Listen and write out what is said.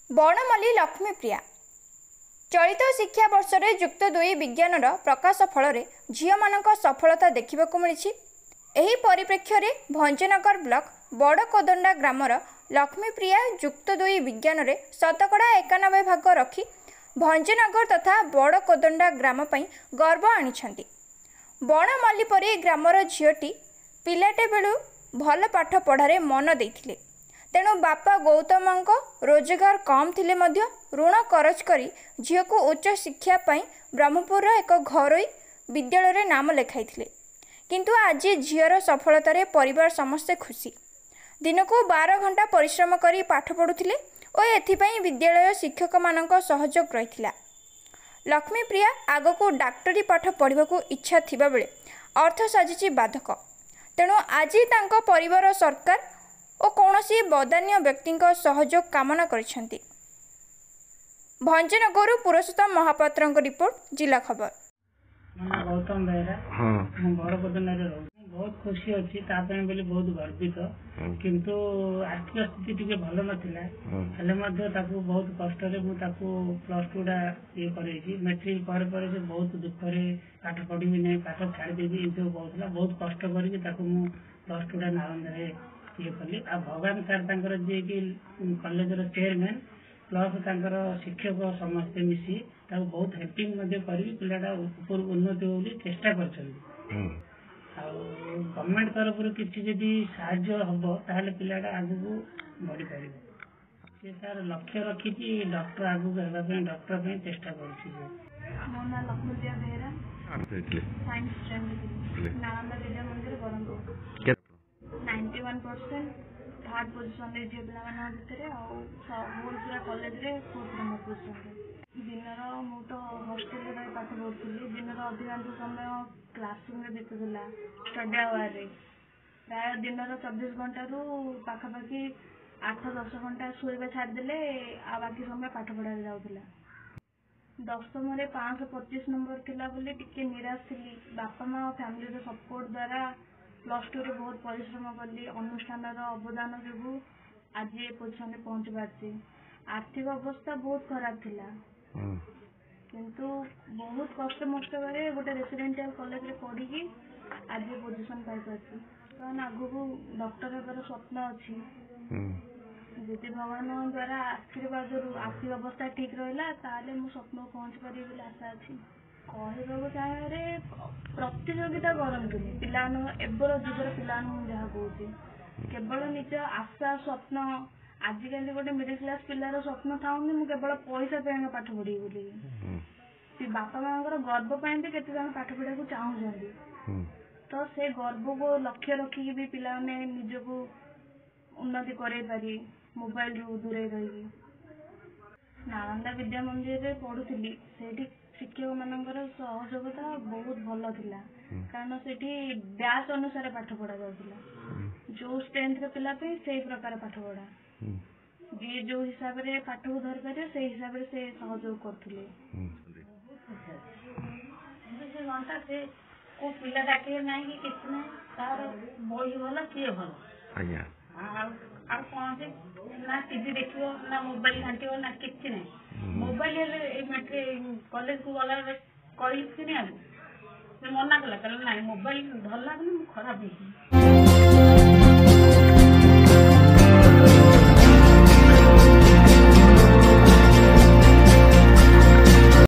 बणमल्ली लक्ष्मीप्रिया चलित शिक्षा वर्ष में युक्त 2 विज्ञान प्रकाश फल झील मान सफलता देखा मिली। एही परिप्रेक्ष्य में भंजनगर ब्लॉक बड़कोदंडा ग्रामर लक्ष्मीप्रिया युक्त 2 विज्ञान में शतकड़ा 91 भाग रखी भंजनगर तथा बड़कोदंडा ग्राम गर्व आनी। बणमल्ली परी ग्रामर झीटी पिलाटे बेलू भल पाठ पढ़ारे मन देथिले। तेणु बापा गौतम रोजगार कम थिले मध्य ऋण करज करी झील को उच्च शिक्षा पाई ब्रह्मपुर एक घरोई विद्यालय नाम लिखाई। किंतु आज झीर सफलतार परिवार समस्ते खुशी। दिन को 12 घंटा परिश्रम करी पाठ पढ़ुथिले और एथिपाई विद्यालय शिक्षक मानक सहयोग रही। लक्ष्मीप्रिया आग को डाक्टरी पाठ पढ़ा को इच्छा थिबा बेले अर्थ साजिची बाधक। तेणु आज तांको परिवार सरकार और कौनसी बदान्य व्यक्ति सहयोग कामना करिसेंती। भंजनगर पुरुषोत्तम महापात्र रिपोर्ट जिला खबर। गौतम बेहरा बड़कोदंडा बहुत खुशी अच्छी बोली बहुत गर्वित किंतु आर्थिक स्थिति टी भल नाला बहुत कष्ट प्लस टू ये कर मेट्रिक पर बहुत दुखरे पाठ पढ़ी नहीं पाठ छाड़देवी ये सब कहला बहुत कष्ट कर प्लस टू नालंदा ये कली आ भगवान सार जी कि कॉलेज चेयरमैन प्लस शिक्षक समस्ते मिसी बहुत हेल्पिंग पिलाटा ऊपर उन्नति हो चेष्टा कर गवर्नमेंट तरफ किसी जदि साहाय्य हम ताहले पिलाटा आगू बढ़ी पार से तार लक्ष्य रखी डॉक्टर आगू डॉक्टर चेष्टा कर। मो ना लक्ष्मीप्रिया बेहरा साइंस स्ट्रीम नालंदा विद्या मंदिर बरहमपुर 91% थर्ड पोजिशन रे झील पिला भितर पूरा कॉलेज रे 4th नंबर पोजिशन दिन मु तो हॉस्टेल रही पाठ पढ़ुली दिन अधिकांश समय क्लासरूम में बीतुला स्टडी आवर रे प्राय दिन 24 घंटा रु पाखापाखि 8-10 घंटा शोवा छाड़देले आ बाकी समय पाठ पढ़ा जाऊला। 10th में 525 नंबर थिला बोली टिके निराश थी। बापा माँ और फैमिली सपोर्ट द्वारा प्लस टू रे बहुत परिश्रम कली अनुष्ठान अवदान जो आज ये पोजिशन में पहुंच पार्टी। आर्थिक अवस्था बहुत खराब थिला किंतु बहुत कष्ट मष्ट करे गोटे रेसिडेंशियल कॉलेज रे पढ़ी आज ये पोजिशन पाई पार्टी। कारण आगु डॉक्टर होबार स्वप्न अच्छी जदि भगवान द्वारा आशीर्वाद आर्थिक अवस्था ठीक रहा ताले मो स्वप्न पहुंच पारि बोली आशा अच्छी। कहवाक चाहे प्रतियोगिता करते पिला एबर जुगर पिला जहाँ कहूँ केवल निज आशा स्वप्न आजिकल गोटे मिडिल क्लास पिलार स्वप्न था केवल पैसा पाठ पढ़ी बोली बापा माँ गर्व भी केते जन पाठ पढ़ा चाहूँगी तो से गर्व को लक्ष्य रखिकी भी पिला निजक उन्नति कर मोबाइल रू दूरे रही नालंदा विद्या मंदिर रे पढ़ुली से शिक्षक मानकर सहयोगिता बहुत भल थिला कारण से बैच अनुसार पाठ पढ़ा जाउथिला जो स्ट्रेंथ के पिला पे से प्रकार पाठ पढ़ा जी जो हिसाब रे पाठ को धर पारे से हिसाब रे से सहयोग करथिले। से घंटा से को पिला डाके नाही कि किछ नाही तार बही भल किए भल आज्ञा आ कौन से ना टीवी देखियो ना मोबाइल घंटियो ना किछ नहीं मोबाइल रे कॉलेज को गला कही कि नहीं मना कला ना मोबाइल धरला खराब है।